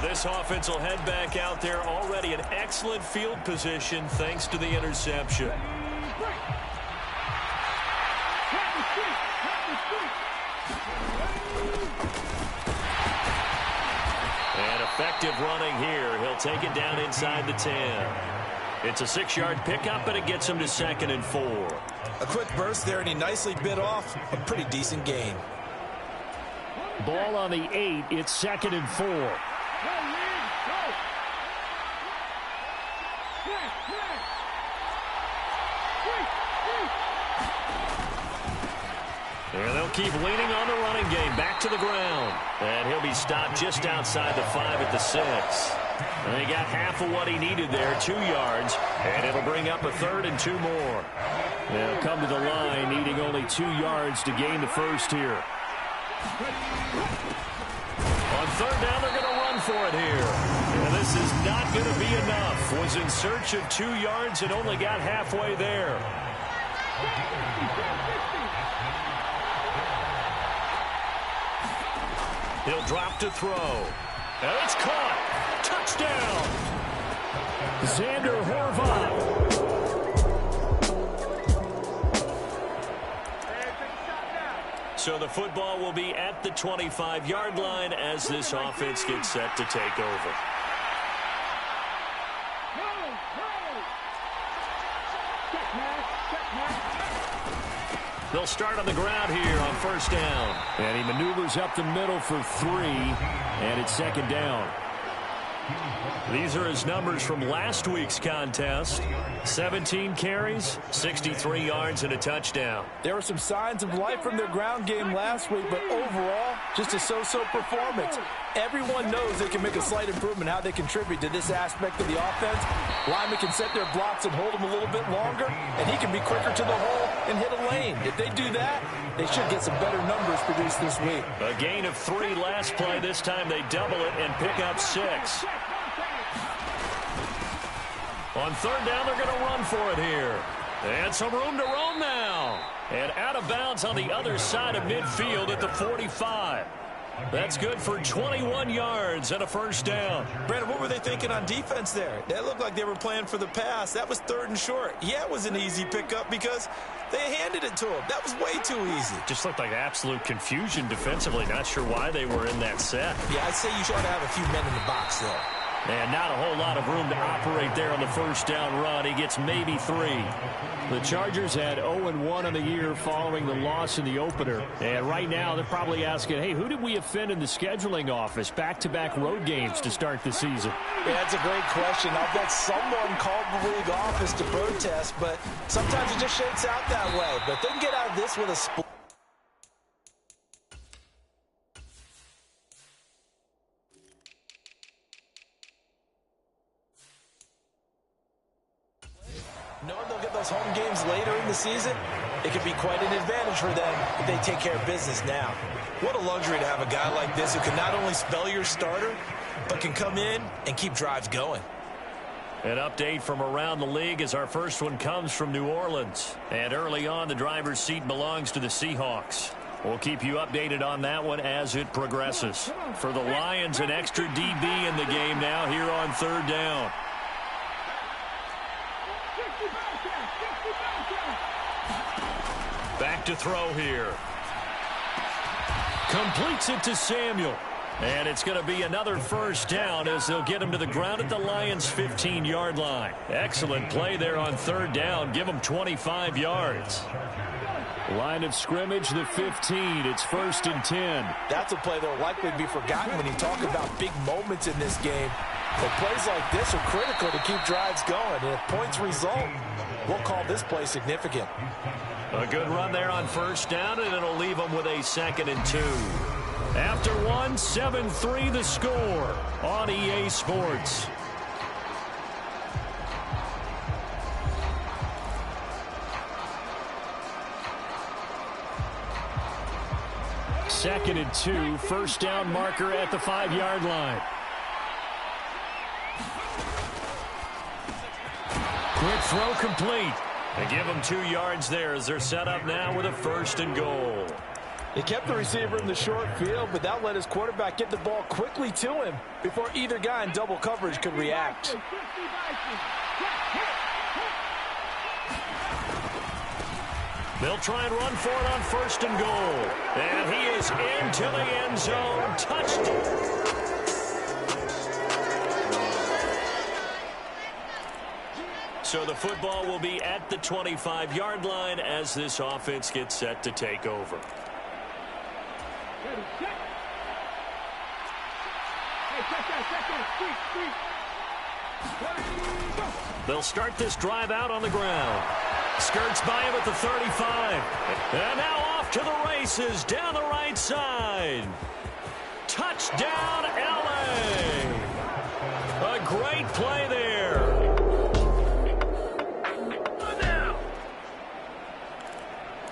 This offense will head back out there, already in excellent field position thanks to the interception. And effective running here. He'll take it down inside the 10. It's a 6-yard pickup, and it gets him to 2nd and 4. A quick burst there, and he nicely bit off a pretty decent gain. Ball on the 8. It's 2nd and 4. And they'll keep leaning on the running game. Back to the ground. And he'll be stopped just outside the 5 at the 6. And he got half of what he needed there, 2 yards. And it'll bring up a 3rd and 2 more. They'll come to the line, needing only 2 yards to gain the first here. On 3rd down, they're going to run for it here. And this is not going to be enough. Was in search of 2 yards and only got halfway there. He'll drop to throw. And it's caught. Touchdown. Xander Horvath. So the football will be at the 25-yard line as this offense gets set to take over. They'll start on the ground here on 1st down. And he maneuvers up the middle for 3, and it's 2nd down. These are his numbers from last week's contest. 17 carries, 63 yards, and a touchdown. There were some signs of life from their ground game last week, but overall, just a so-so performance. Everyone knows they can make a slight improvement how they contribute to this aspect of the offense. Linemen can set their blocks and hold them a little bit longer, and he can be quicker to the hole and hit a lane. If they do that, they should get some better numbers produced this week. A gain of 3 last play. This time they double it and pick up 6. On 3rd down, they're going to run for it here. And some room to roam now. And out of bounds on the other side of midfield at the 45. That's good for 21 yards and a 1st down. Brandon, what were they thinking on defense there? That looked like they were playing for the pass. That was 3rd and short. Yeah, it was an easy pickup because they handed it to him. That was way too easy. Just looked like absolute confusion defensively. Not sure why they were in that set. Yeah, I'd say you should have a few men in the box there. And not a whole lot of room to operate there on the 1st down run. He gets maybe 3. The Chargers had 0-1 on the year following the loss in the opener. And right now they're probably asking, hey, who did we offend in the scheduling office? Back-to-back road games to start the season. Yeah, that's a great question. I bet someone called the league office to protest, but sometimes it just shakes out that way. But they can get out of this with a split. Knowing they'll get those home games later in the season, it could be quite an advantage for them if they take care of business now. What a luxury to have a guy like this who can not only spell your starter, but can come in and keep drives going. An update from around the league as our first one comes from New Orleans. And early on, the driver's seat belongs to the Seahawks. We'll keep you updated on that one as it progresses. For the Lions, an extra DB in the game now here on 3rd down. Back to throw here. Completes it to Samuel. And it's going to be another 1st down as they'll get him to the ground at the Lions' 15-yard line. Excellent play there on 3rd down. Give them 25 yards. Line of scrimmage, the 15. It's 1st and 10. That's a play that will likely be forgotten when you talk about big moments in this game. But plays like this are critical to keep drives going. And if points result, we'll call this play significant. A good run there on 1st down, and it'll leave them with a 2nd and 2. After 1, 7-3 the score on EA Sports. Second and 2, 1st down marker at the 5-yard line. Quick throw complete. They give them 2 yards there as they're set up now with a 1st and goal. He kept the receiver in the short field, but that let his quarterback get the ball quickly to him before either guy in double coverage could react. They'll try and run for it on 1st and goal. And he is into the end zone. Touched. So the football will be at the 25-yard line as this offense gets set to take over. They'll start this drive out on the ground. Skirts by him at the 35. And now off to the races down the right side. Touchdown, L.A. A great play there.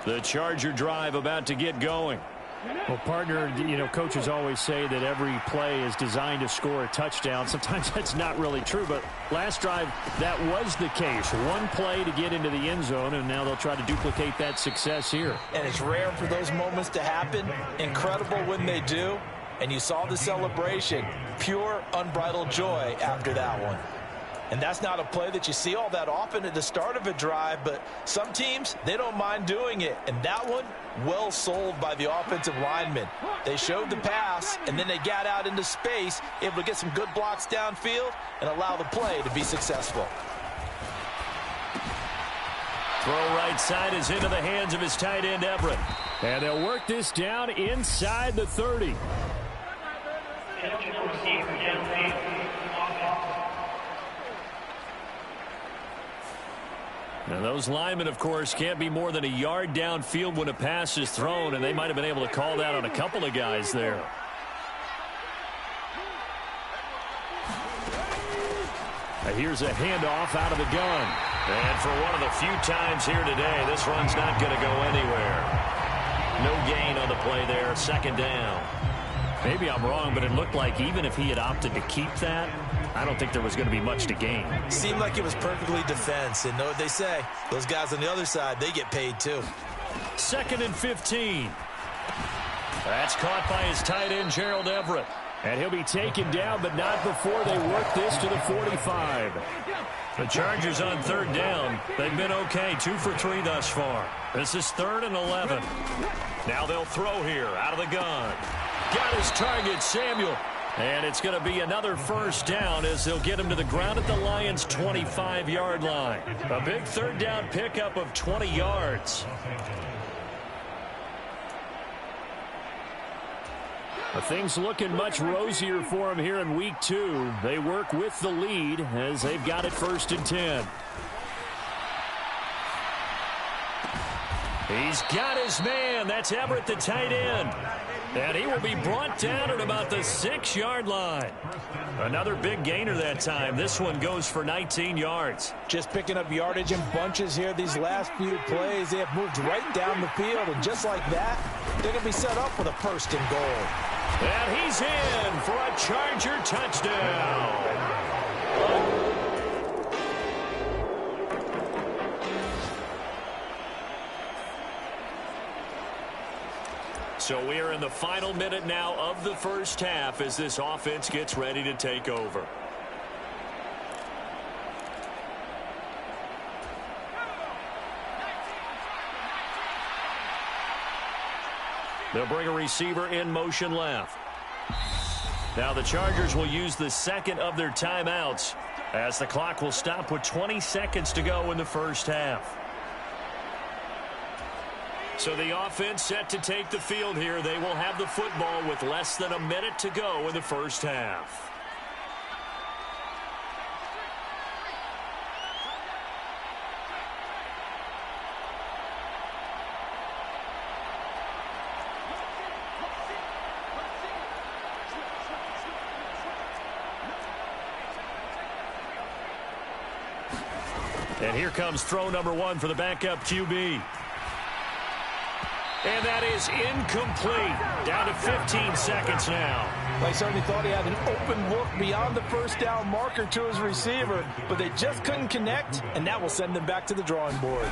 The Charger drive about to get going. Well, partner, coaches always say that every play is designed to score a touchdown. Sometimes that's not really true, but last drive, that was the case. One play to get into the end zone, and now they'll try to duplicate that success here. And it's rare for those moments to happen. Incredible when they do. And you saw the celebration. Pure, unbridled joy after that one. And that's not a play that you see all that often at the start of a drive, but some teams, they don't mind doing it. And that one, well sold by the offensive lineman. They showed the pass, and then they got out into space, able to get some good blocks downfield and allow the play to be successful. Throw right side is into the hands of his tight end, Everett. And they'll work this down inside the 30. Now those linemen, of course, can't be more than a yard downfield when a pass is thrown, and they might have been able to call that on a couple of guys there. Now here's a handoff out of the gun. And for one of the few times here today, this run's not going to go anywhere. No gain on the play there, 2nd down. Maybe I'm wrong, but it looked like even if he had opted to keep that, I don't think there was going to be much to gain. Seemed like it was perfectly defense. And know what they say? Those guys on the other side, they get paid too. 2nd and 15. That's caught by his tight end, Gerald Everett. And he'll be taken down, but not before they work this to the 45. The Chargers on 3rd down. They've been okay, 2 for 3 thus far. This is 3rd and 11. Now they'll throw here out of the gun. Got his target, Samuel. And it's going to be another 1st down as they'll get him to the ground at the Lions' 25-yard line. A big 3rd down pickup of 20 yards. Things looking much rosier for him here in week 2. They work with the lead as they've got it 1st and 10. He's got his man. That's Everett, the tight end. And he will be brought down at about the 6-yard line. Another big gainer that time. This one goes for 19 yards. Just picking up yardage in bunches here these last few plays. They have moved right down the field, and just like that, they're going to be set up with a 1st and goal. And he's in for a Charger touchdown. So we are in the final minute now of the 1st half as this offense gets ready to take over. They'll bring a receiver in motion left. Now the Chargers will use the 2nd of their timeouts as the clock will stop with 20 seconds to go in the 1st half. So the offense set to take the field here. They will have the football with less than a minute to go in the 1st half. And here comes throw number 1 for the backup QB. And that is incomplete. Down to 15 seconds now. They certainly thought he had an open look beyond the 1st down marker to his receiver, but they just couldn't connect, and that will send them back to the drawing board.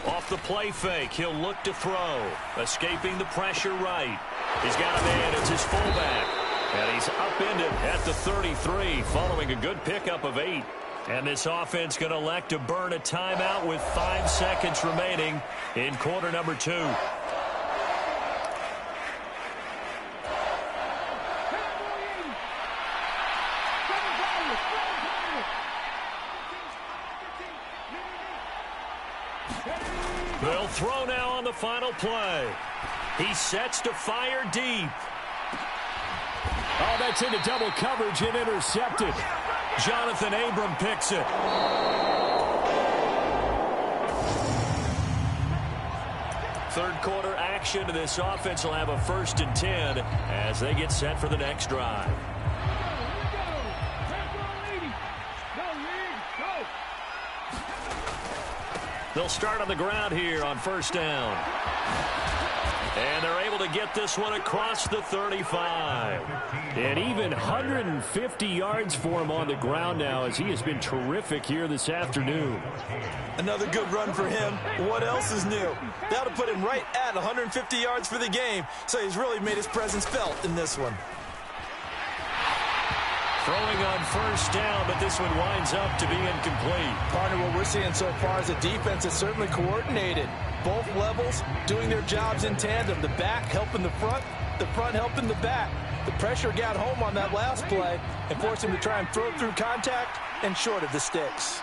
Off the play fake. He'll look to throw. Escaping the pressure right. He's got a man. It's his fullback. And he's upended at the 33 following a good pickup of 8. And this offense going to elect to burn a timeout with 5 seconds remaining in quarter number 2. They'll throw now on the final play. He sets to fire deep. Oh, that's into double coverage and intercepted. Jonathan Abram picks it. Third quarter action to this offense will have a 1st and 10 as they get set for the next drive. They'll start on the ground here on 1st down. And they're able to get this one across the 35. And even 150 yards for him on the ground now as he has been terrific here this afternoon. Another good run for him. What else is new? That'll put him right at 150 yards for the game. So he's really made his presence felt in this one. Throwing on 1st down, but this one winds up to be incomplete. Partner, what we're seeing so far is a defense that's certainly coordinated. Both levels doing their jobs in tandem. The back helping the front helping the back. The pressure got home on that last play and forced him to try and throw through contact and short of the sticks.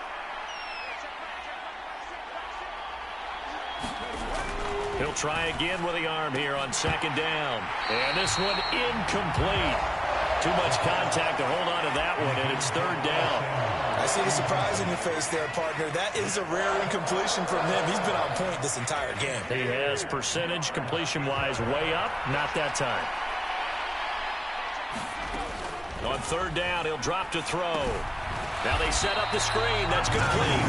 He'll try again with the arm here on 2nd down. And this one incomplete. Too much contact to hold on to that one, and it's 3rd down. I see the surprise in your face there, partner. That is a rare incompletion from him. He's been on point this entire game. He has percentage completion-wise way up. Not that time. On 3rd down, he'll drop to throw. Now they set up the screen. That's complete.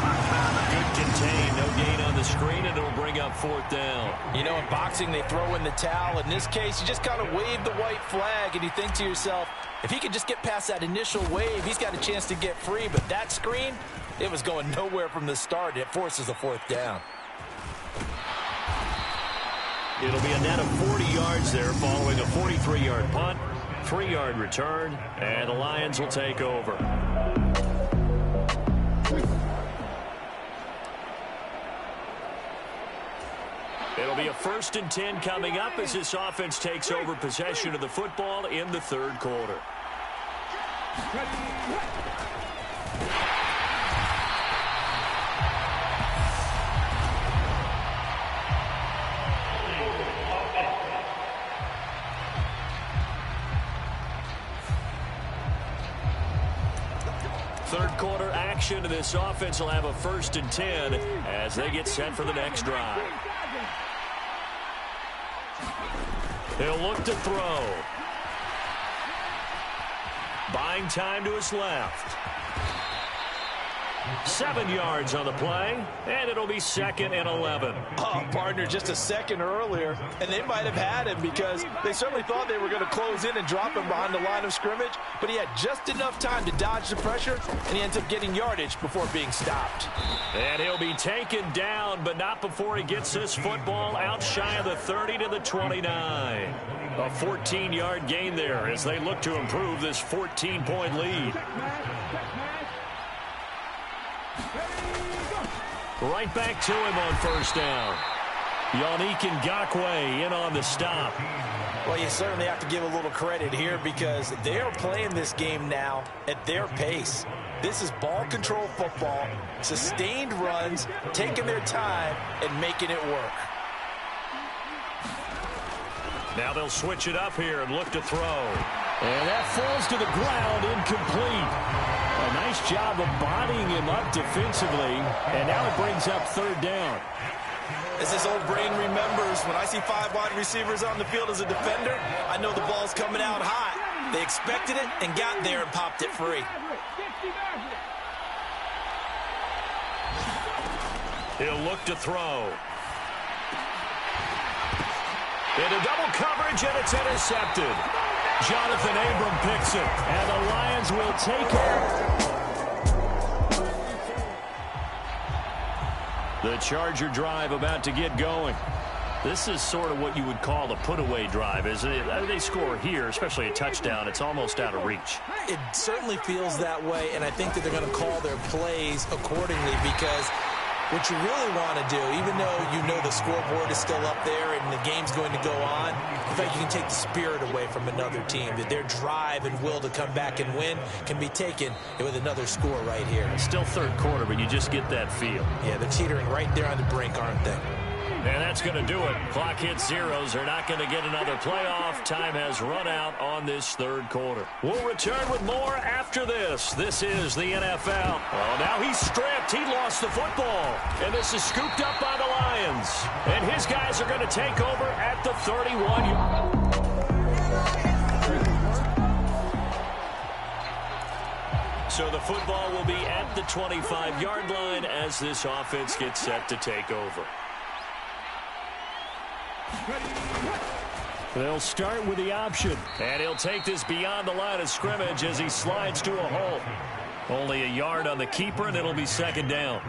Good contain. No gain on the screen, and it'll bring up 4th down. You know, in boxing, they throw in the towel. In this case, you just kind of wave the white flag, and you think to yourself, if he could just get past that initial wave, he's got a chance to get free. But that screen, it was going nowhere from the start. It forces a 4th down. It'll be a net of 40 yards there following a 43-yard punt, 3-yard return, and the Lions will take over. It'll be a 1st and 10 coming up as this offense takes over possession of the football in the 3rd quarter. Third quarter action to this offense will have a 1st and 10 as they get set for the next drive. He'll look to throw. Buying time to his left. 7 yards on the play, and it'll be 2nd and 11. Oh, partner, just a second earlier, and they might have had him because they certainly thought they were going to close in and drop him behind the line of scrimmage, but he had just enough time to dodge the pressure, and he ends up getting yardage before being stopped. And he'll be taken down, but not before he gets this football out shy of the 30 to the 29. A 14-yard gain there as they look to improve this 14-point lead. Right back to him on 1st down. Yannick Ngakoue in on the stop. Well, you certainly have to give a little credit here because they are playing this game now at their pace. This is ball control football, sustained runs, taking their time and making it work. Now they'll switch it up here and look to throw. And that falls to the ground, incomplete. A nice job of bodying him up defensively, and now it brings up 3rd down. As this old brain remembers, when I see 5 wide receivers on the field as a defender, I know the ball's coming out hot. They expected it and got there and popped it free. He'll look to throw. Into double coverage, and it's intercepted. Jonathan Abram picks it, and the Lions will take it. The Charger drive about to get going. This is sort of what you would call a put-away drive, isn't it? They score here, especially a touchdown. It's almost out of reach. It certainly feels that way, and I think that they're going to call their plays accordingly because what you really want to do, even though you know the scoreboard is still up there and the game's going to go on, in fact, you can take the spirit away from another team, that their drive and will to come back and win can be taken with another score right here. It's still third quarter, but you just get that feel. Yeah, they're teetering right there on the brink, aren't they? And that's going to do it. Clock hits zeros. They're not going to get another playoff. Time has run out on this third quarter. We'll return with more after this. This is the NFL. Oh, now he's stripped. He lost the football. And this is scooped up by the Lions. And his guys are going to take over at the 31. So the football will be at the 25-yard line as this offense gets set to take over. They'll start with the option. And he'll take this beyond the line of scrimmage as he slides to a hole. Only a yard on the keeper, and it'll be second down.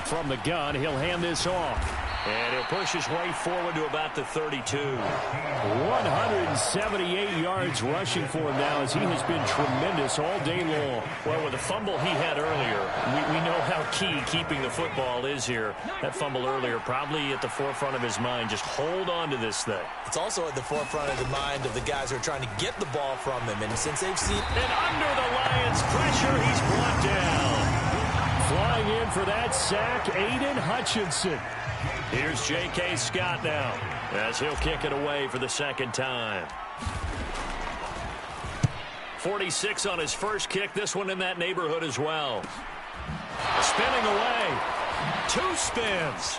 From the gun, he'll hand this off. And he'll push his way forward to about the 32. 178 yards rushing for him now as he has been tremendous all day long. Well, with the fumble he had earlier, we know how key keeping the football is here. That fumble earlier probably at the forefront of his mind. Just hold on to this thing. It's also at the forefront of the mind of the guys who are trying to get the ball from him. And since they've seen... And under the Lions' pressure, he's brought down. Flying in for that sack, Aiden Hutchinson. Here's J.K. Scott now as he'll kick it away for the second time. 46 on his first kick. This one in that neighborhood as well. Spinning away. 2 spins.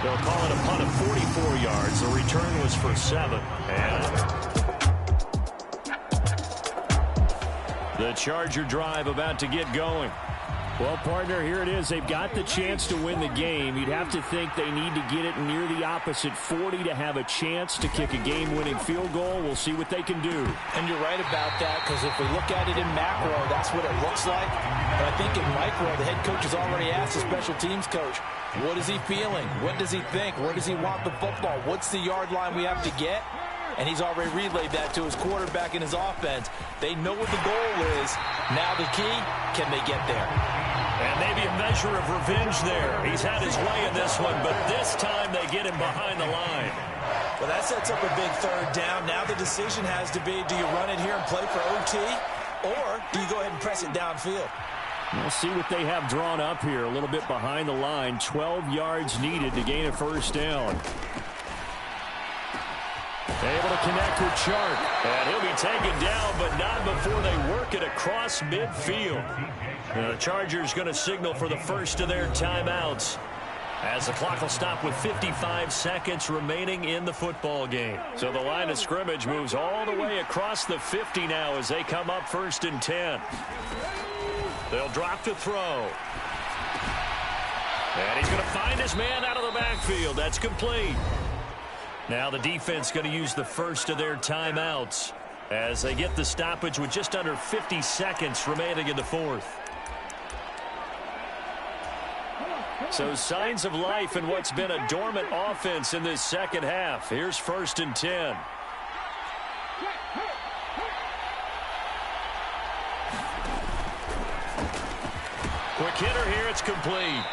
They'll call it a punt of 44 yards. The return was for 7. And the Charger drive about to get going. Well, partner, here it is. They've got the chance to win the game. You'd have to think they need to get it near the opposite 40 to have a chance to kick a game-winning field goal. We'll see what they can do. And you're right about that, because if we look at it in macro, that's what it looks like. But I think in micro, the head coach has already asked the special teams coach, what is he feeling? What does he think? Where does he want the football? What's the yard line we have to get? And he's already relayed that to his quarterback and his offense. They know what the goal is. Now the key, can they get there? And maybe a measure of revenge there. He's had his way in this one, but this time they get him behind the line. Well, that sets up a big third down. Now the decision has to be, do you run it here and play for OT, or do you go ahead and press it downfield? We'll see what they have drawn up here. A little bit behind the line. 12 yards needed to gain a first down. Able to connect with Chark. And he'll be taken down, but not before they work it across midfield. The Chargers going to signal for the first of their timeouts as the clock will stop with 55 seconds remaining in the football game. So the line of scrimmage moves all the way across the 50 now as they come up 1st and 10. They'll drop to throw. And he's going to find his man out of the backfield. That's complete. Now the defense going to use the first of their timeouts as they get the stoppage with just under 50 seconds remaining in the fourth. So signs of life in what's been a dormant offense in this second half. Here's 1st and 10. Quick hitter here. It's complete.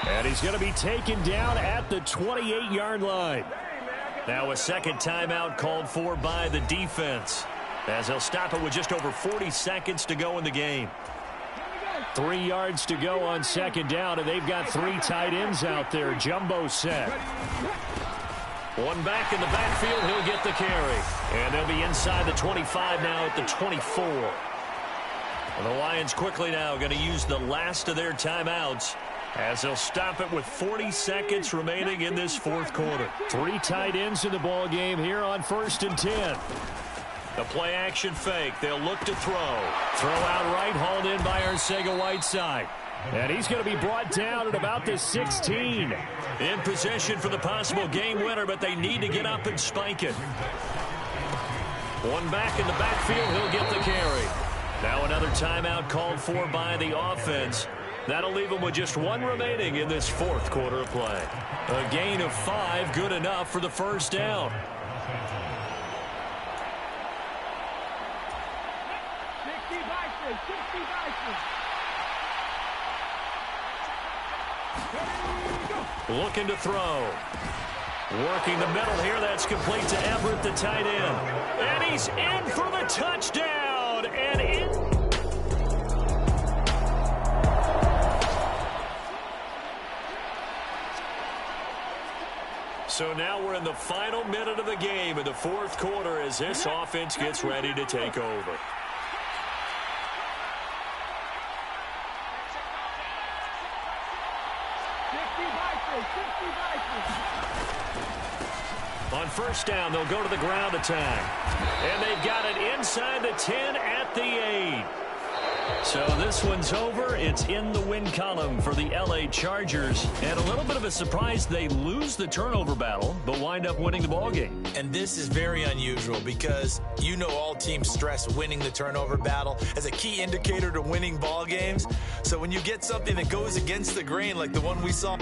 And he's going to be taken down at the 28-yard line. Now a second timeout called for by the defense as they'll stop it with just over 40 seconds to go in the game. 3 yards to go on second down, and they've got 3 tight ends out there. Jumbo set. One back in the backfield. He'll get the carry. And they'll be inside the 25 now at the 24. And the Lions quickly now going to use the last of their timeouts as they'll stop it with 40 seconds remaining in this fourth quarter. 3 tight ends in the ball game here on 1st and 10. The play action fake. They'll look to throw. Throw out right, hauled in by Arcega-Whiteside. And he's going to be brought down at about the 16. In position for the possible game winner, but they need to get up and spike it. One back in the backfield, he'll get the carry. Now another timeout called for by the offense. That'll leave them with just one remaining in this fourth quarter of play. A gain of 5, good enough for the first down. Looking to throw. Working the middle here. That's complete to Everett, the tight end. And he's in for the touchdown. And in. So now we're in the final minute of the game in the fourth quarter as this offense gets ready to take over. On first down, they'll go to the ground attack. And they've got it inside the 10 at the 8. So this one's over. It's in the win column for the LA Chargers. And a little bit of a surprise, they lose the turnover battle, but wind up winning the ballgame. And this is very unusual because you know all teams stress winning the turnover battle as a key indicator to winning ball games. So when you get something that goes against the grain like the one we saw.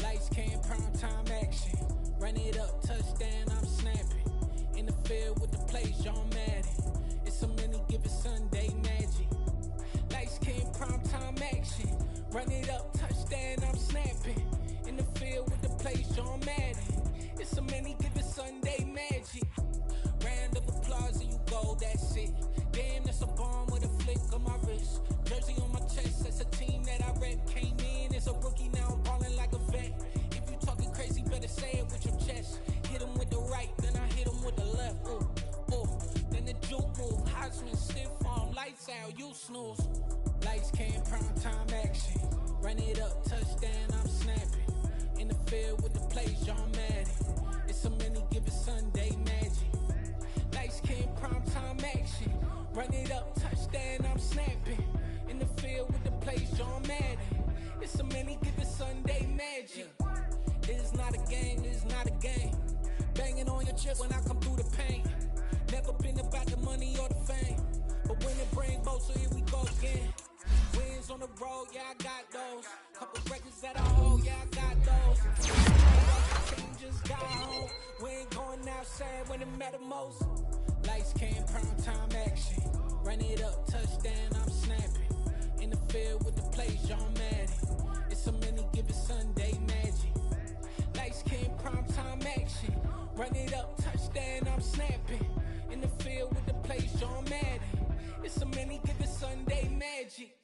Lights came, prime time action. Run it up, touchdown, I'm snapping. In the field with the plays, John Madden. It's a many given Sunday magic. Lights came, prime time action. Run it up, touchdown, I'm snapping. In the field with the plays, John Madden. It's a many given Sunday magic. Round of applause and you go, that's it. Damn, that's a bomb with a flick on my wrist. Jersey on my chest, that's a team that I rep. Came in as a rookie, now I'm balling like a vet. If you talking crazy, better say it with your chest. Hit him with the right, then I hit him with the left. Ooh, ooh. Then the juke move, Heisman, stiff arm, lights out, you snooze. Lights came, prime time action. Run it up, touchdown, I'm snapping. In the field with the plays, John Madden. It's a many given Sunday magic. Lights came, prime time action. Run it up, touchdown, I'm snapping. In the field with the plays, John Madden. It's a many given Sunday magic. It is not a game, it is not a game. Banging on your chest when I come through the pain. Never been about the money or the fame. But when it bring both, so here we go again. Wins on the road, yeah, I got those. Couple records that I hold, yeah, I got those. Team just got home. We ain't going outside when it matter most. Lights came, prime time action. Run it up, touchdown, I'm snapping. In the field with the plays, John Madden. It's a many given Sunday magic. Lights came, prime time action. Run it up, touchdown, I'm snapping. In the field with the plays, John Madden. It's a many given Sunday magic.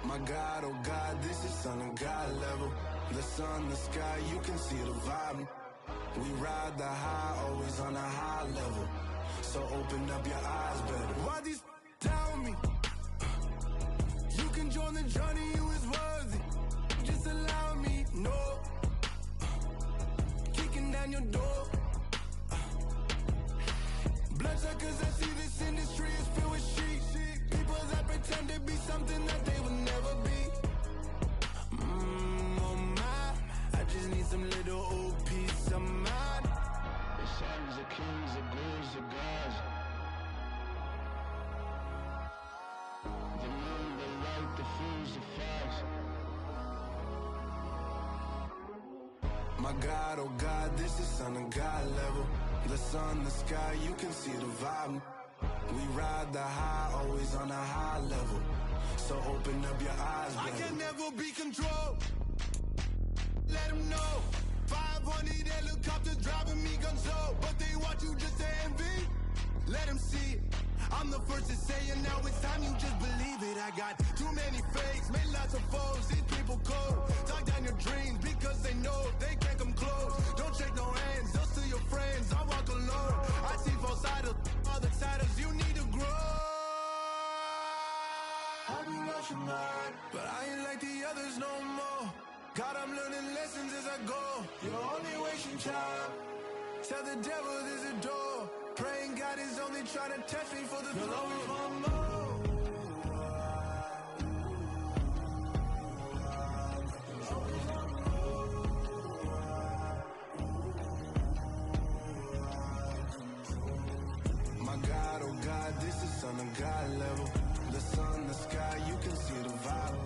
My God, oh God, this is Son of God level. The sun, the sky, you can see the vibe. We ride the high, always on a high level. So open up your eyes better. Why these tell me? You can join the journey, you is worthy. Just allow me, no. Kicking down your door. Bloodsuckers, I see this industry is filled with sheep. People that pretend to be something that they will never be. Oh my, I just need some little old peace of mind. The sons of kings, the ghouls, the gods. The moon, the light, the fools, the facts. My God, oh God, this is Son of God level. The sun, the sky, you can see the vibe. We ride the high, always on a high level. So open up your eyes, baby. I can never be controlled. Let them know. 500 helicopters driving me gonzo. But they want you just to envy. Let them see it. I'm the first to say it, now it's time you just believe it. I got too many fakes, made lots of foes, these people cold. Talk down your dreams because they know they can't come close. Don't shake no hands, those to your friends, I walk alone. I see false idols, other titles, you need to grow. I've been lost your mind, but I ain't like the others no more. God, I'm learning lessons as I go. You're only wasting time. Tell the devil there's a door. Praying God is only trying to test me for the throne. You'll always want more. My God, oh God, this is on a God level. The sun, the sky, you can see the vibe.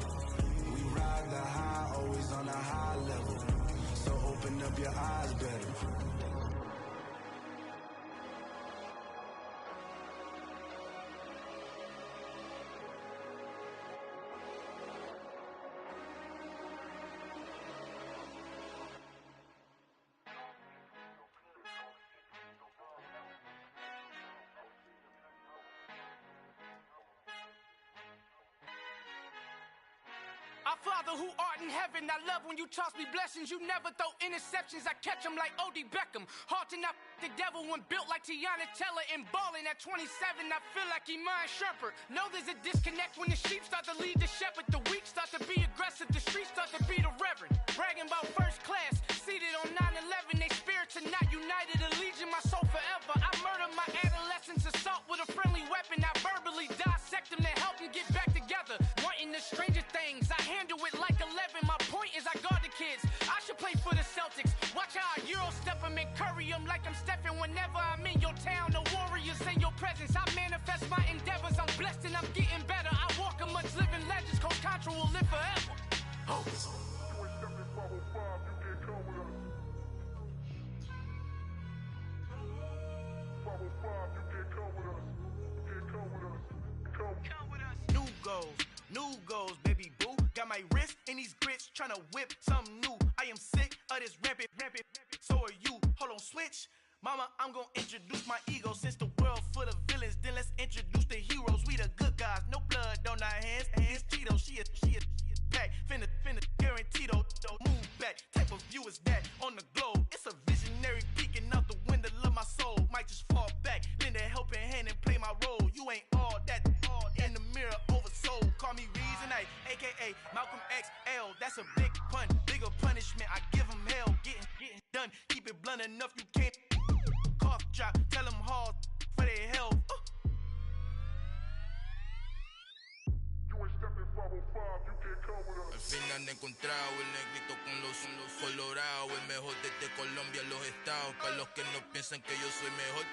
We ride the high, always on a high level. So open up your eyes better. Our Father who art in heaven, I love when you toss me blessings. You never throw interceptions, I catch them like O.D. Beckham. Hard to not the devil when built like Tiana Teller and balling at 27. I feel like Iman Shumpert. Know there's a disconnect when the sheep start to lead the shepherd. The weak start to be aggressive, the streets start to be the reverend. Bragging about first class, seated on 9/11. They spirits are not united, allegiant my soul forever. I murder my adolescence, assault with a friendly weapon. I verbally dissect them to help them get back together. Wanting the stranger things, I handle it like 11. My point is I guard the kids. I should play for the Celtics. Watch how I Euro step them and curry them like I'm Stephen. Whenever I'm in your town, the Warriors in your presence. I manifest my endeavors. I'm blessed and I'm getting better. I walk amongst living legends. Coach Contra will live forever. Oh. New goals, baby boo. Got my wrist in these grits, tryna whip something new. I am sick of this rampant. So are you. Hold on, switch. Mama, I'm gonna introduce my ego. Since the world full of villains, then let's introduce the heroes. We the good guys, no blood on our hands. Hands Tito, she a pack. Finna guarantee though. Move back. Type of view is that on the globe? It's a visionary peeking out the window of my soul. Might just fall back, lend a helping hand and play my role. You ain't all that in the mirror oversold. Call me Reason A, aka Malcolm XL. That's a big pun, bigger punishment. I give him hell, getting done. Keep it blunt enough, you can't cough drop. Tell them hard for their health. Al fin han encontrado el negrito con los colorados, el mejor desde Colombia, los estados. Para los que no piensan que yo soy mejor,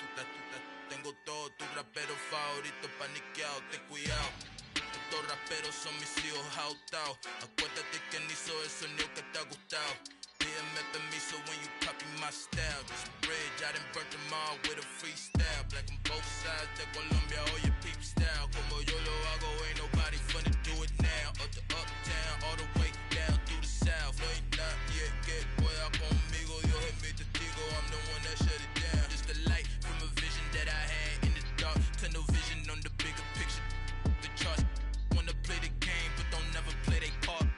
tengo todo, tus raperos favoritos paniqueados, ten cuidado. Estos raperos son mis hijos jautados. Acuérdate que ni hizo el sonido que te ha gustado. Pídeme permiso when you copy my style. This bridge, I done burnt them all with a freestyle. Black on both sides de Colombia, oye peep style. Como yo lo hago, ain't nobody finna do it now. Up to uptown, all the way down through the south. No hay nadie que pueda conmigo, Dios es mi testigo. I'm the one that shut it down. Just the light from a vision that I had in the dark. Tunnel vision on the bigger picture. The charts wanna play the game, but don't never play their part.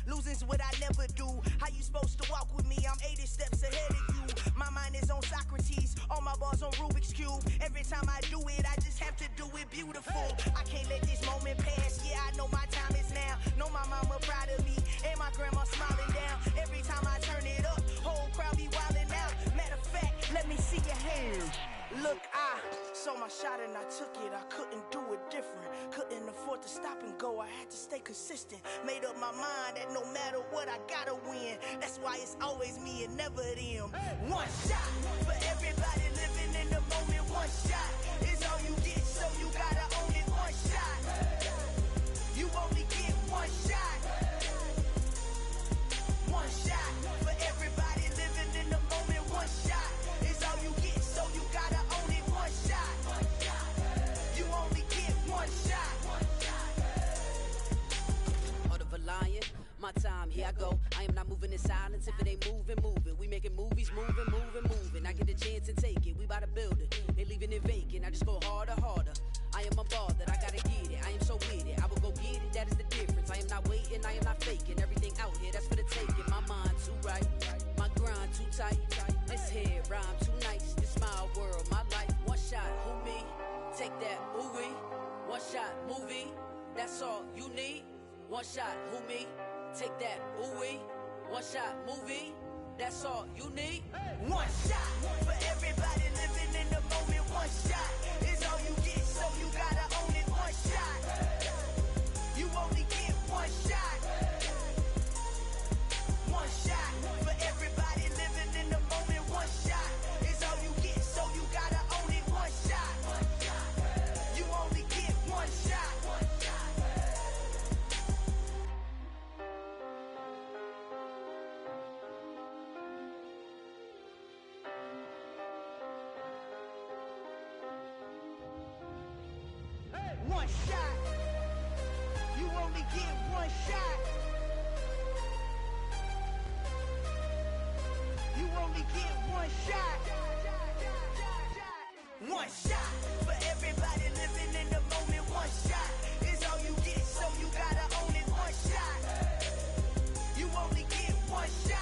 Losing's what I never do. How you supposed to walk with me? I'm 80 steps ahead of you. My mind is on Socrates, all my bars on Rubik's Cube. Every time I do it, I just have to do it beautiful. I can't let this moment pass. Yeah, I know my time is now. Know my mama proud of me, and my grandma smiling down. Every time I turn it up, whole crowd be wildin' out. Matter of fact, let me see your hands. Look, I saw my shot and I took it. I couldn't do it different. Couldn't afford to stop and go. I had to stay consistent. Made up my mind that no matter what, I gotta win. That's why it's always me and never them. One shot for everybody living in the moment. One shot is all you get, so you gotta own it. One shot. You only get one shot. One shot for everybody living in the moment. One shot is all you get, so you gotta own it. One shot. in silence. If it ain't moving, move it. We making movies, moving. I get a chance and take it. We bout to build it. They leaving it vacant. I just go harder. I am a ball that I gotta get it. I am so with it. I will go get it. That is the difference. I am not waiting. I am not faking. Everything out here, that's for the taking. My mind too right. My grind too tight. This head rhyme too nice. This my world, my life. One shot, who me? Take that, ooh-wee. One shot, movie. That's all you need. One shot, who me? Take that, ooh-wee. One shot, movie. That's all you need. One shot for everybody living in the moment. One shot is all you get, so you gotta own it. One shot. You only get one shot. One shot for everybody living in the moment. One shot is all you get, so you gotta own it. One shot. You only get one shot. One shot. You only get one shot. You only get one shot. One shot for everybody living in the moment. One shot is all you get, so you gotta own it. One shot. You only get one shot.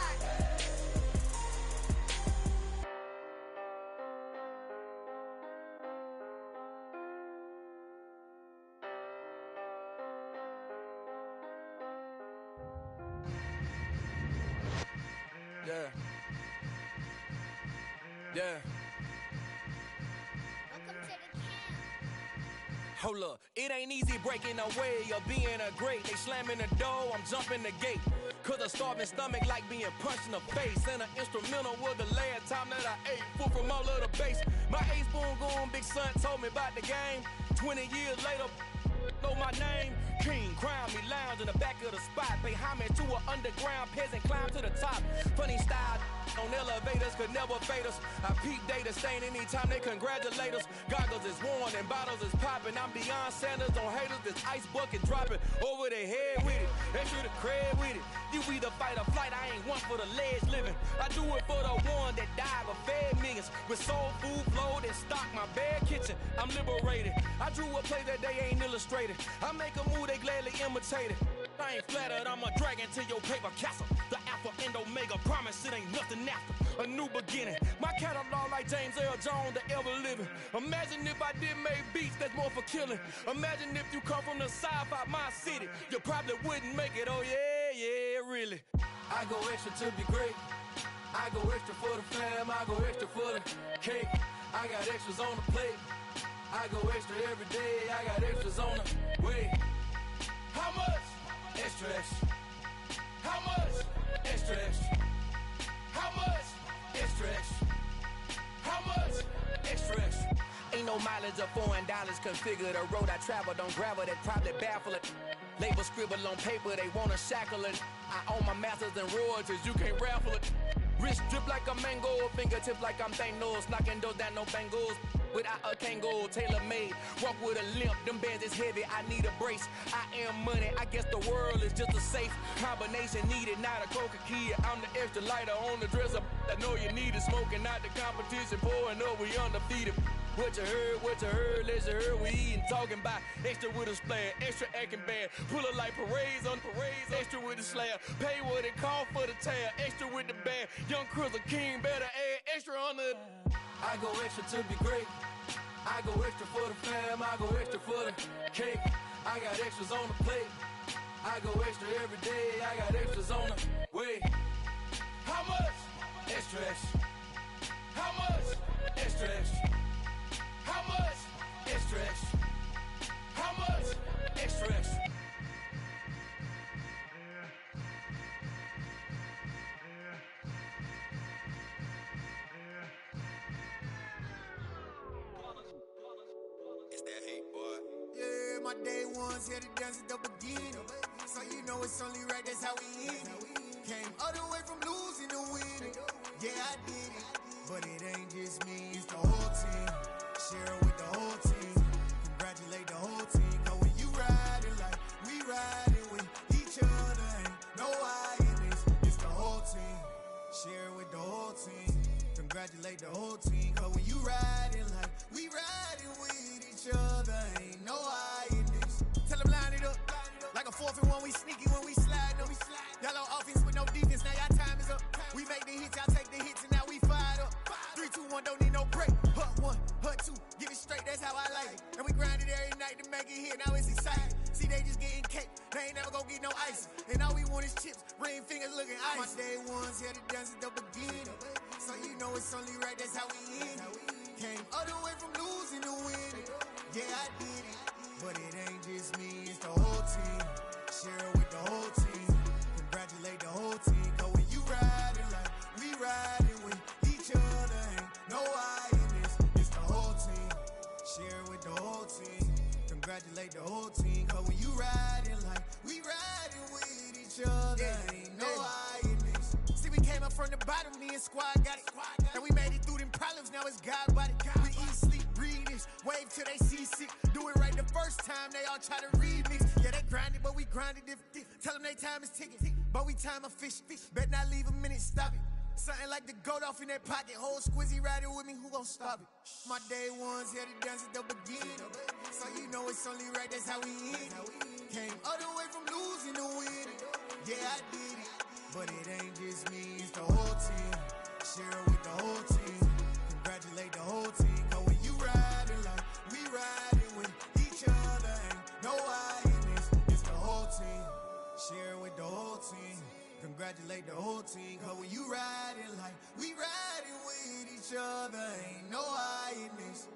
Yeah. Yeah. Hold up, it ain't easy breaking away or being a great. They slamming the door, I'm jumping the gate. Cause a starving stomach like being punched in the face. And an instrumental was the last time that I ate. Food from all of the bass. My ace boom goon, big son told me about the game. 20 years later, know my name. King, crown me, lounge in the back of the spot. Pay homage to an underground peasant, climb to the top. Funny style on elevators could never fade us. I peep data stain anytime they congratulate us. Goggles is worn and bottles is popping. I'm beyond Sanders on haters. This ice bucket dropping over their head with it. They should have cred with it. You either fight or flight. I ain't one for the ledge living. I do it for the one that died but fed millions. With soul food flowed and stocked my bad kitchen. I'm liberated. I drew a play that they ain't illustrated. I make a move they gladly imitate it. I ain't flattered, I'm a dragon to your paper castle. The alpha and omega, promise it ain't nothing after. A new beginning, my catalog like James Earl Jones, the ever living. Imagine if I did make beats that's more for killing. Imagine if you come from the sci-fi, my city. You probably wouldn't make it, oh yeah, really. I go extra to be great. I go extra for the fam, I go extra for the cake. I got extras on the plate. I go extra every day, I got extras on the way. How much? Extra, extra. How much? Extra, extra. How much? Extra, extra. How much? Extra, extra. Ain't no mileage of $4 configure the road I travel. Don't gravel, that probably baffle it. Label scribble on paper, they wanna shackle it. I own my masters and royalties, you can't raffle it. Wrist drip like a mango, fingertips like I'm Thanos. Knocking those down, no bangles. Without a Kangol, tailor-made. Walk with a limp, them bands is heavy, I need a brace. I am money, I guess the world is just a safe combination needed, not a coca key. I'm the extra lighter on the dresser. I know you need it, smoking out the competition, pouring up, we undefeated. What you heard, let's you heard, we eating, talking about extra with a splash, extra acting bad. Pull it like parades on parades, extra with the slab. Pay what it cost for the tab, extra with the band. Young Crizzle King, better add extra on the. I go extra to be great. I go extra for the fam, I go extra for the cake. I got extras on the plate. I go extra every day, I got extras on the way. How much? Extra, extra. How much? Extra, extra. How much? Extra, extra. How much? Extra, extra. Yeah, my day ones here to dance at the beginning. So you know it's only right, that's how we end it. Came all the way from losing to winning. Yeah, I did it. But it ain't just me, it's the whole team. Share it with the whole team. Congratulate the whole team. Cause when you riding like we riding with each other, ain't no I in this. It's the whole team. we sneaky, when we slide, no. Y'all on offense with no defense, now y'all time is up. We make the hits, y'all take the hits, and now we fired up. 3, 2, 1, don't need no break. Hut 1, hut 2, get it straight, that's how I like it. And we grind it every night to make it hit, now it's exciting. See, they just getting cake, they ain't never gonna get no ice. And all we want is chips, ring fingers looking ice. My day ones here to dance at the beginning. So you know it's only right, that's how we end it. Came all the way from losing to winning. Yeah, I did it. But it ain't just me, it's the whole team. Share it with the whole team. Congratulate the whole team. Cause when you riding like we riding with each other, ain't no I in this. It's the whole team. Share it with the whole team. Congratulate the whole team. Cause when you riding like we riding with each other, ain't no I in this. See, we came up from the bottom, me and squad got it. And we made it through them problems, now it's God body. We eat, sleep, breathe this. Wave till they see sick. Do it right the first time, they all try to remix. Yeah, they grinded, but we grinded different. Tell them they time is ticking, but we time a fish. Bet not leave a minute, stop it. Something like the goat off in that pocket. Whole squizzy riding with me, who gon' stop it? My day ones here to dance at the beginning. So you know it's only right, that's how we end it. Came all the way from losing to winning. Yeah, I did it. But it ain't just me, it's the whole team. Share it with the whole team. Congratulate the whole team. Cause when you riding like we riding with each other, ain't no I in this. It's the whole team. Share it with the whole team. Congratulate the whole team. Cause when you riding like we riding with each other, ain't no I in this.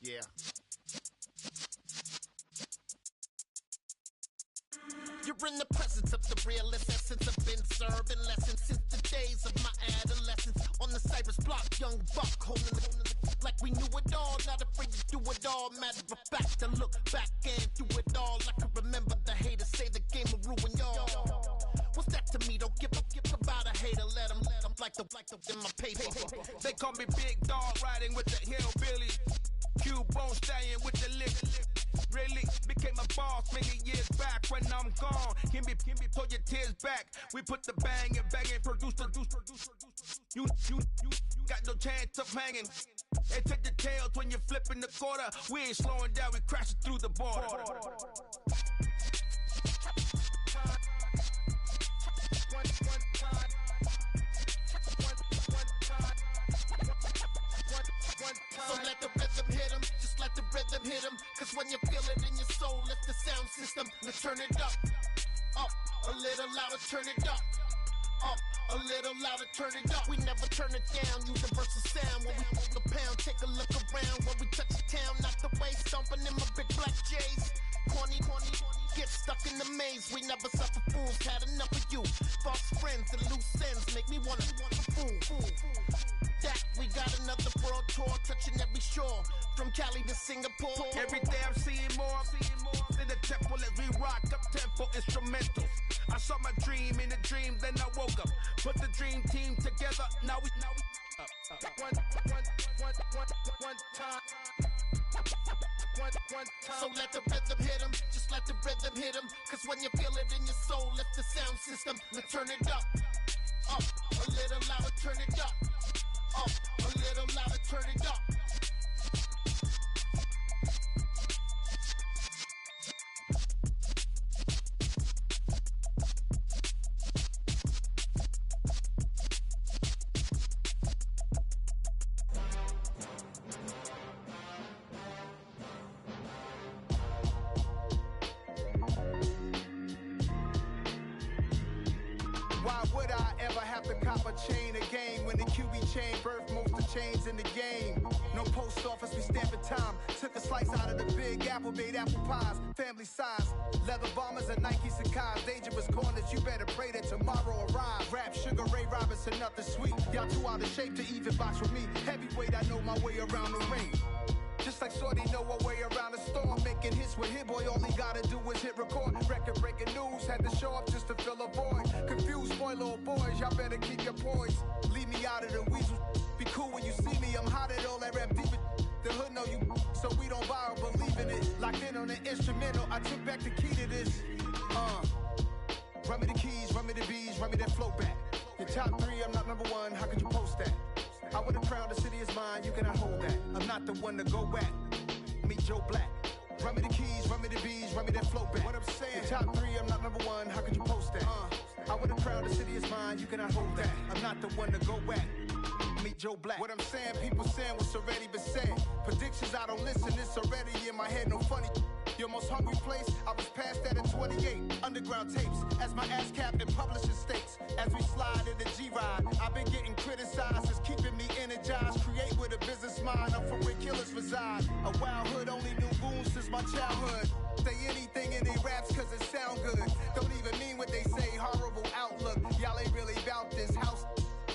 Yeah. You're in the presence of the realest essence. I've been serving lessons since the days of my adolescence. On the Cypress block, young buck holding it like we knew it all. Not afraid to do it all. Matter of fact, to look back and do it all. I can remember the haters say the game will ruin y'all. What's that to me? Don't give about a hater. Let them like the in my paper. They call me Big Dog, riding with the hillbilly. Q-Bone stallion with the lip. Really became a boss many years back. When I'm gone, can be pull your tears back. We put the bang and produce. You got no chance of hanging. They take the tails when you're flipping the quarter. We ain't slowing down, we crashing through the border. So let the rhythm hit him, just let the rhythm hit him. Cause when you feel it in your soul, it's the sound system. Now turn it up, a little louder, turn it up, a little louder, turn it up. We never turn it down, universal sound. When we hold the pound, take a look around. When we touch the town, knock the way, stomping in my big black J's. Corny, get stuck in the maze. We never suffer fools, had enough of you. False friends and loose ends make me wanna fool. That we got another world tour, touching every shore, from Cali to Singapore. Every day I'm seeing more in the temple as we rock up tempo instrumentals. I saw my dream in a dream, then I woke up. Put the dream team together, now we one time. So let the rhythm hit him, just let the rhythm hit him. Cause when you feel it in your soul, it's the sound system. Now turn it up, a little louder, turn it up, a little louder, turn it up. Why would I ever have to cop a chain again when the QB chain birthed most of chains in the game? No post office, we stamping time. Took a slice out of the big apple, made apple pies, family size. Leather bombers and Nike Sacai's. Dangerous corners, you better pray that tomorrow arrives. Rap, Sugar Ray Robinson, nothing sweet. Y'all too out of shape to even box with me. Heavyweight, I know my way around the ring. Just like Shorty know a way around the storm. Making hits with Hit-Boy, all he gotta do is hit record. Record breaking news, had to show up just to fill a void. Confused boy, little boys, y'all better keep your poise. Leave me out of the weasel. Be cool when you see me, I'm hot at all that rap deep. The hood know you, so we don't borrow, believe in it. Locked in on the instrumental, I took back the key to this. Run me the keys, run me the bees, run me that flow back. Your top 3, I'm not number 1, how could you post that? I would've crowned the city is mine, you cannot hold that. I'm not the one to go back. Meet Joe Black. Run me the keys, run me the bees, run me that flow back. What I'm saying, your top 3, I'm not number 1, how could you post that? I would've crowned the city is mine, you cannot hold that. I'm not the one to go back. Meet Joe Black. What I'm saying, people saying what's already been said. Predictions, I don't listen, it's already in my head, no funny. Your most hungry place, I was past that in 28. Underground tapes, as my ass cap in publishing states. As we slide in the G-Ride, I've been getting criticized, it's keeping me energized. Create with a business mind, I'm from where killers reside. A wild hood, only knew goons since my childhood. Say anything in they raps cause it sound good. Don't even mean what they say, horrible outlook. Y'all ain't really about this house.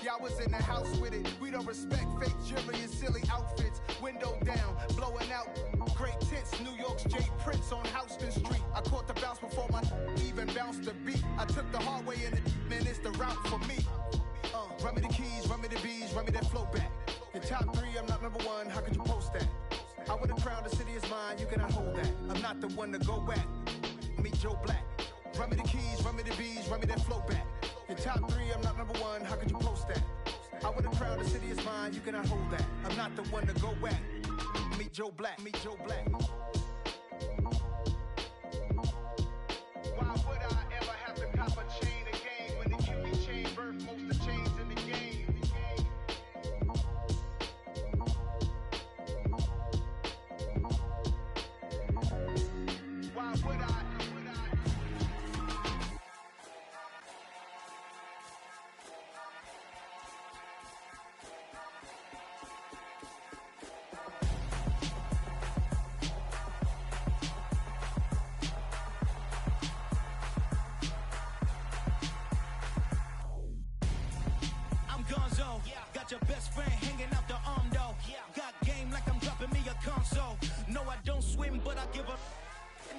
Y'all was in the house with it. We don't respect fake jewelry and silly outfits. Window down, blowing out. Great tents, New York's J. Prince on Houston Street. I caught the bounce before my even bounced the beat. I took the hard way in it, man, it's the route for me. Run me the keys, run me the bees, run me that flow back. Your top 3, I'm not number 1, how could you post that? I would've crowned the city is mine, you cannot hold that. I'm not the one to go back. Meet Joe Black. Run me the keys, run me the bees, run me that flow back. Your top 3, I'm not number 1, how could you post that? I would've crowned the city is mine, you cannot hold that. I'm not the one to go back. Meet Joe Black, meet Joe Black. Why would I ever have to cop a chain again when the QB chain birthed most of the chains in the game? Why would I? Got your best friend hanging out the arm though. Got game like I'm dropping me a console. No, I don't swim, but I give a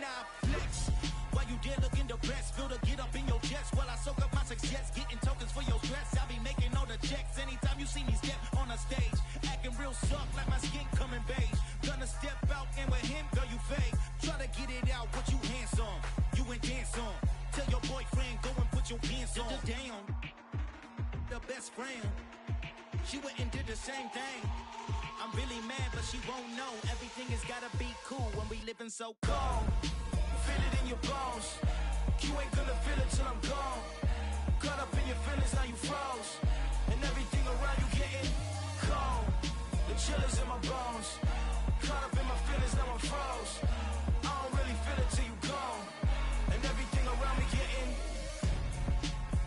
now flex. While you there looking depressed, feel the get up in your chest while I soak up my success, getting tokens for your stress. I be making all the checks anytime you see me step on a stage, acting real soft like my skin coming beige. Gonna step out and with him, girl, you fake. Try to get it out, what you hands on, you ain't dance on. Tell your boyfriend go and put your pants on. Down, the best friend. She went and did the same thing. I'm really mad, but she won't know. Everything has gotta be cool when we living so cold. Feel it in your bones. You ain't gonna feel it till I'm gone. Caught up in your feelings, now you froze. And everything around you getting cold. The chillers in my bones. Caught up in my feelings, now I'm froze. I don't really feel it till you gone. And everything around me getting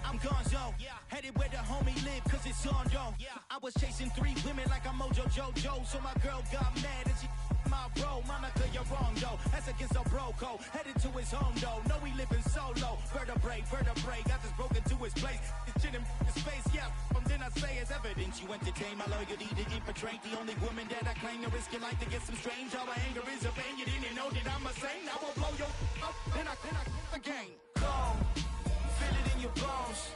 I'm gonzo, headed where the homie live, cause it's on though. I was chasing 3 women like I'm Mojo Jojo, so my girl got mad and she my bro. Monica, you're wrong though, that's against a bro code. Headed to his home though, know we living solo. Vertebrae, got this broken to his place. This shit in his face, then I say it's evidence. You entertain my loyalty to infiltrate the only woman that I claim to risk your life to get some strange. All my anger is a pain, you didn't know that I'm a saint. I will blow your up, then I again. Go. Feel it in your bones.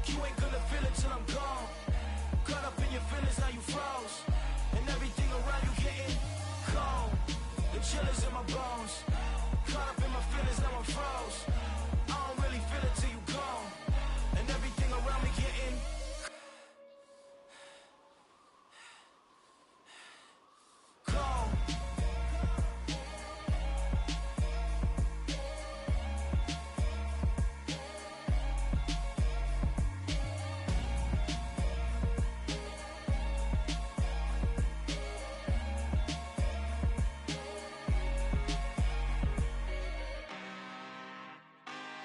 You ain't gonna feel it till I'm gone. Caught up in your feelings, now you froze. And everything around you getting cold. The chillers in my bones. Caught up in my feelings, now I'm froze. I don't really feel it till you gone. And everything around me getting cold.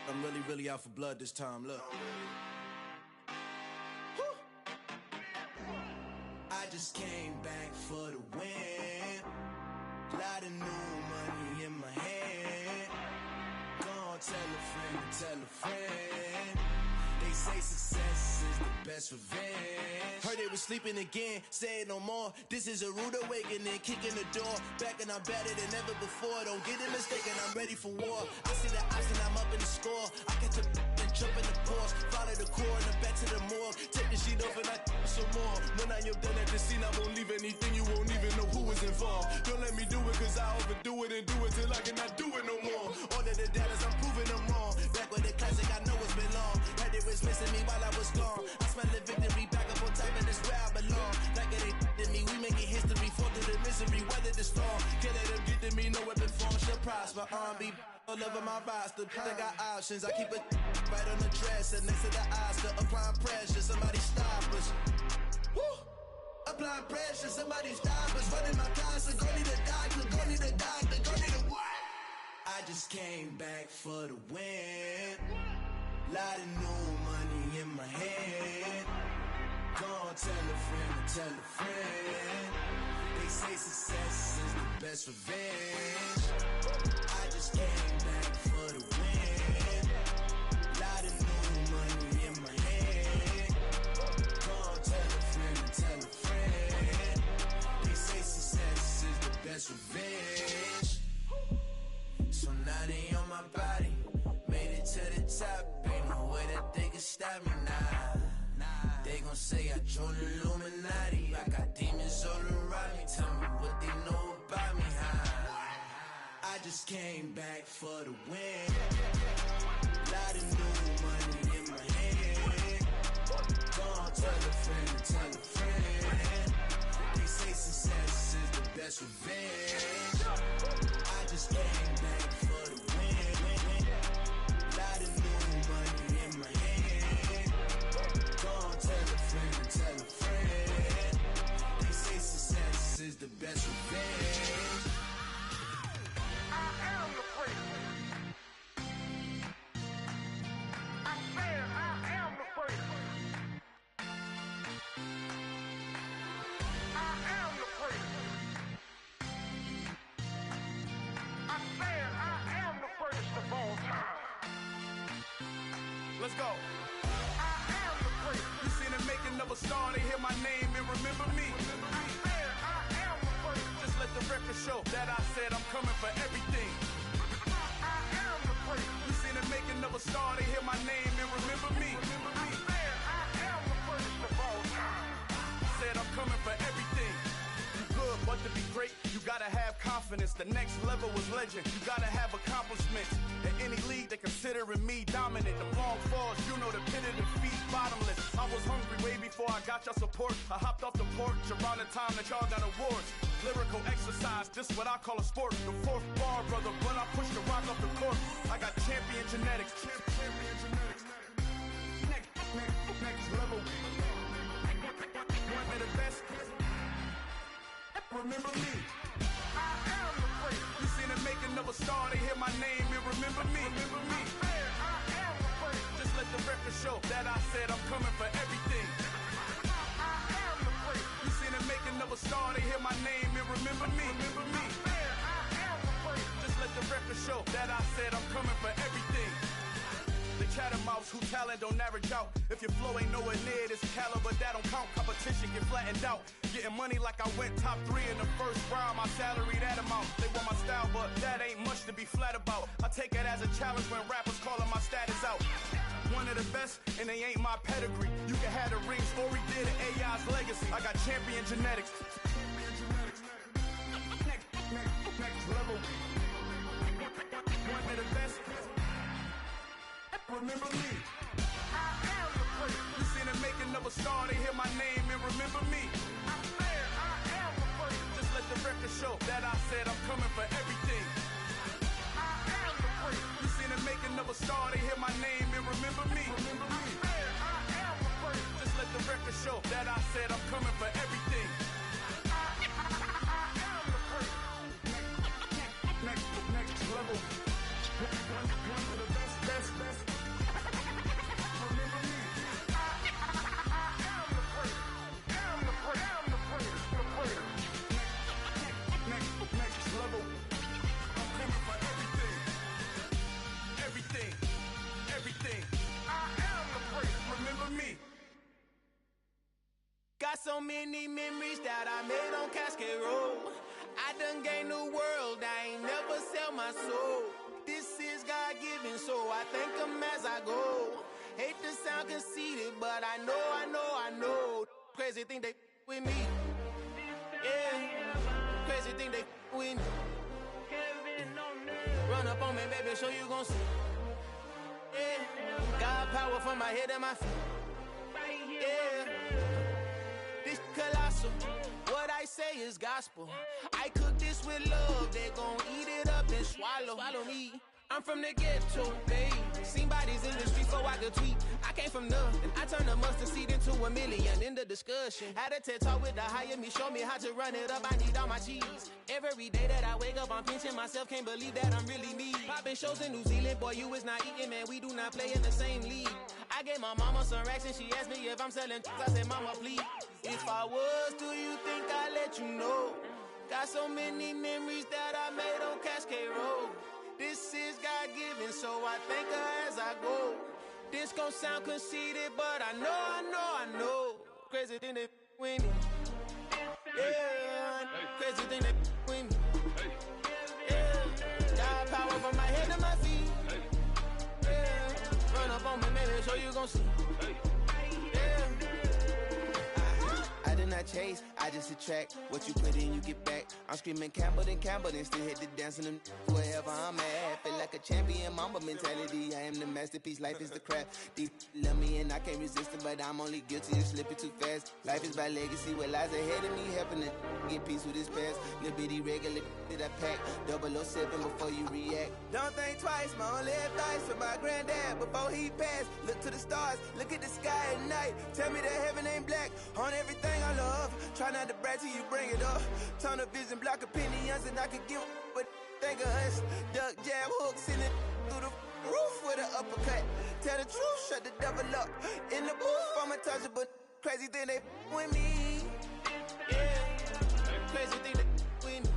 I'm really out for blood this time, look. I just came back for the win. Lot of new money in my hand. Gonna tell a friend to tell a friend. They say success is the best revenge. Heard they was sleeping again, say it no more. This is a rude awakening, kicking the door. Back and I'm better than ever before. Don't get it mistaken, I'm ready for war. I see the option, I'm up in the score. I catch a and jump in the course. Follow the the core, and back to the morgue. Take the sheet off and I some more. When I am done at the scene, I won't leave anything. You won't even know who was involved. Don't let me do it, cause I overdo it and do it till I cannot do it no more. All of the doubters, I'm proving them wrong. Back with the classic, I know it's been long. Had it was missing me while I was gone. I smell the victory back up on top, and it's where I belong. Like it ain't to me, we making history. Fall through the misery, weather the storm. Can't let them get to me, no weapon form shall prosper. R&B all over my roster. I got options, I keep it right on the dresser. Next to the Oscar, applying pressure. Somebody stop us. Woo! Applying pressure, somebody stop us. Running my closet, go need a doctor, go need a doctor, go need a what? I just came back for the win. Lot of new money in my hand. Gonna tell a friend to tell a friend. They say success is the best revenge. I just came back for the win. Lot of new money in my hand. Gonna tell a friend to tell a friend. They say success is the best revenge. So now they on my body. Made it to the top. Ain't no way that they can stop me now. They gon' say I joined the Illuminati. I got demons all around me. Tell me what they know about me, huh? I just came back for the win. Lot of new money in my hand. Gonna tell a friend to tell a friend. They say success is the best revenge. I just came back for the win. Lot of new money in my hand. Gonna tell a friend to tell a friend. They say success is the best revenge. I am the prince. I said I am the prince. I am the prince. I said I am the first of all time. Let's go. You seen the making of a star, they hear my name and remember me. I said I am the first. Just let the record show that I said I'm coming for everything. I am the first. You seen the making of a star, they hear my name and remember me. I said I am the first of all time. Said I'm coming for everything. You good, but to be great, you gotta have confidence. The next level was legend. You gotta have accomplishments. In any league, they considering me dominant. The long falls, you know the pit of defeat, bottomless. I was hungry way before I got your support. I hopped off the porch around the time that y'all got awards. Lyrical exercise, this what I call a sport. The fourth bar, brother, when I push the rock off the court. I got champion genetics. Champion genetics. Next level. One of the best. Remember me. I am the prince. You seen the making of a star, they hear my name and remember me. Remember me. I said I am the prince. Just let the record show that I said I'm coming for everything. I am the prince. You seen the making of a star, they hear my name and remember me. Remember me. I said I am the prince. Just let the record show that I said I'm coming for everything. The chattermouths who talent don't average out. If your flow ain't nowhere near this caliber, that don't count. Competition get flattened out. Getting money like I went top 3 in the first round. My salary that amount. They want my style, but that ain't much to be flat about. I take it as a challenge when rappers calling my status out. One of the best, and they ain't my pedigree. You can have the rings, or we did it, AI's legacy. I got champion genetics. Next level. One of the best. Remember me. I am the prince. You seen the making of a star, they hear my name and remember me. I said I am the prince. Just let the record show that I said I'm coming for everything. I am the prince. You seen the making of a star, they hear my name and remember me. Remember me. I said I am the prince. Just let the record show that I said I'm coming for everything. I am the prince. Next level. One of the best. Remember me. I am the prince. Am the prince. Am the prince. The prince. Next level. I'm coming for everything. Everything. I am the prince. Remember me. Got so many memories that I made on Cascade Road. I done gained the world, I ain't never sell my soul. This is God-given, so I thank him as I go. Hate to sound sound conceited, but I know. Crazy thing they with me. Yeah, crazy thing they with me. Run up on me, baby, show you gon' see. Yeah, got power from my head and my feet. Yeah, this colossal. What I say is gospel. I cook this with love. They gon' eat it up and swallow me. I'm from the ghetto, babe. Seen bodies in the street so I could tweet. I came from nothing. I turned a mustard seed into a million in the discussion. Had a TED talk with the higher me, show me how to run it up. I need all my cheese. Every day that I wake up, I'm pinching myself. Can't believe that I'm really me. Popping shows in New Zealand, boy, you is not eating, man. We do not play in the same league. I gave my mama some racks and she asked me if I'm selling. I said, mama, please. If I was, do you think I'd let you know? Got so many memories that I made on Cascade Road. This is God-given, so I thank her as I go. This gon' sound conceited, but I know. Crazy thing they with me. Yeah, crazy thing they with me. Yeah, got power from my head to my feet. Yeah, run up on me, maybe show you gon' see. I did not chase, I just attract. What you put in, you get back. I'm screaming Campbell, then still hit the dance and them wherever I'm at. Feel like a champion, mamba mentality. I am the masterpiece, life is the crap. Deep love me and I can't resist it, but I'm only guilty of slipping too fast. Life is by legacy, what lies ahead of me, helping to get peace with his past. Little bitty regular that I pack, 007 before you react. Don't think twice, my only advice for my granddad before he passed. Look to the stars, look at the sky at night. Tell me that heaven ain't black on everything I love. Try not to brag till you bring it up. Tunnel vision, block opinions, and I could give but think of us. Duck jab hooks in it through the roof with an uppercut. Tell the truth, shut the devil up. In the booth, I'm untouchable. Crazy thing they with me. Yeah, crazy thing they with me.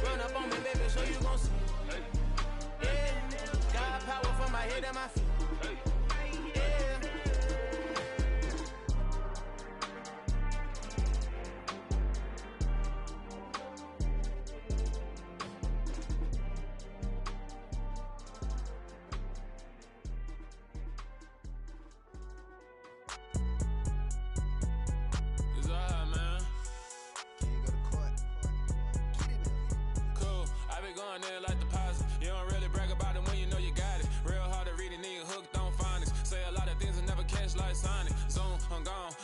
Run up on me, baby, so you gon' see. Yeah, got power from my head and my feet.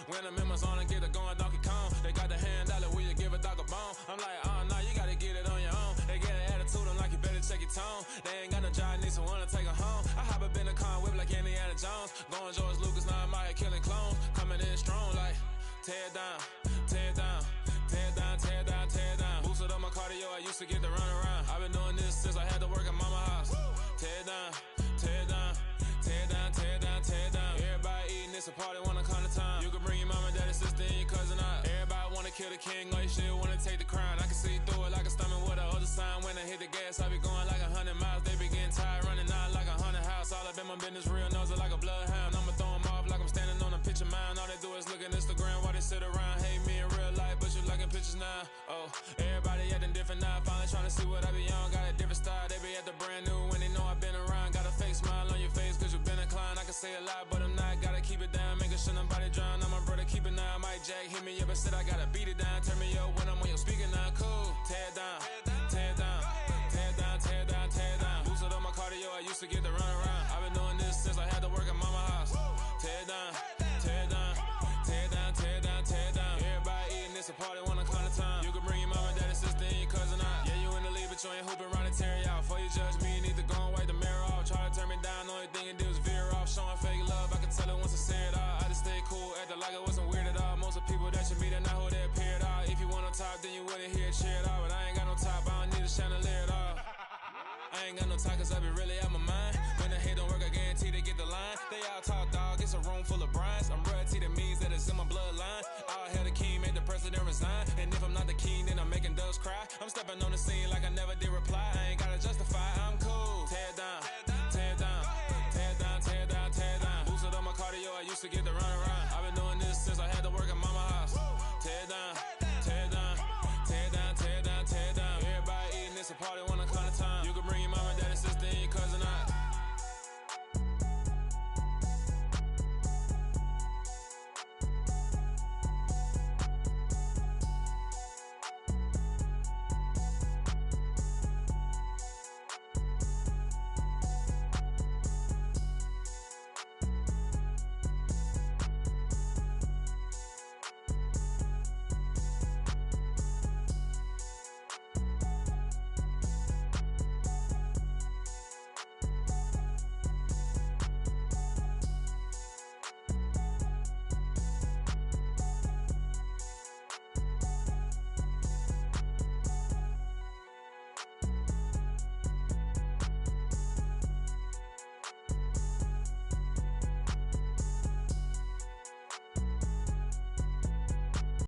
When I'm in my zone and get it going Donkey Kong, they got the hand dollar, will you give a dog a bone? I'm like, oh no, you gotta get it on your own. They get an attitude, I'm like, you better check your tone. They ain't got no job, need someone to take her home. I hop up in the car, whip like Indiana Jones. Going George Lucas, now I'm out here killing clones. Coming in strong like, tear down, tear down, tear down, tear down, tear down. Boosted up my cardio, I used to get to run around. I've been doing this since I had to work at mama house. Tear down, tear down, tear down, tear down, tear down. Everybody eating, it's a party, wanna come to time. You can bring your mama, daddy, sister, and your cousin out. Everybody wanna kill the king, or you shit wanna take the crown. I can see through it like a stomach with a other sign. When I hit the gas, I be going like 100 miles. They be getting tired, running out like 100 house. All up in my business, real nose like a bloodhound. I'ma throw them off like I'm standing on a picture mound. All they do is look at Instagram while they sit around. Hate me in real life, but you liking pictures now. Oh, everybody acting different now. Finally trying to see what I be on. Got a different style, they be at the brand new when they know I've been around. Got a fake smile on your face, cause you been inclined. I can say a lot, but I'm not. Gotta keep it down, making sure nobody drown. I'm my brother, keep it now. Mike Jack hit me up and said I gotta beat it down. Turn me up when I'm on your speaker now. Cool, tear down, tear down, tear down, tear down, tear down. Boosted up my cardio, I used to get to run around. I've been doing this since I had to work at mama house. Tear down, tear down, tear down, tear down, tear down. Everybody eating, it's a party, wanna come to time. You can bring your mama, daddy, sister, and your cousin out. Yeah, you in the lead, but you ain't hooping around and tear you out. Before you judge me, you need to go and wipe the mirror off. Try to turn me down, only thing you do is veer off. Showing fake love, I can tell it once I say it all. I just stay cool, acting like it wasn't weird at all. Most of the people that you meet are not who they appear at all. If you want on top, then you wouldn't hear it cheer at all. But I ain't got no top, I don't need a chandelier at all. I ain't got no top, cause I be really out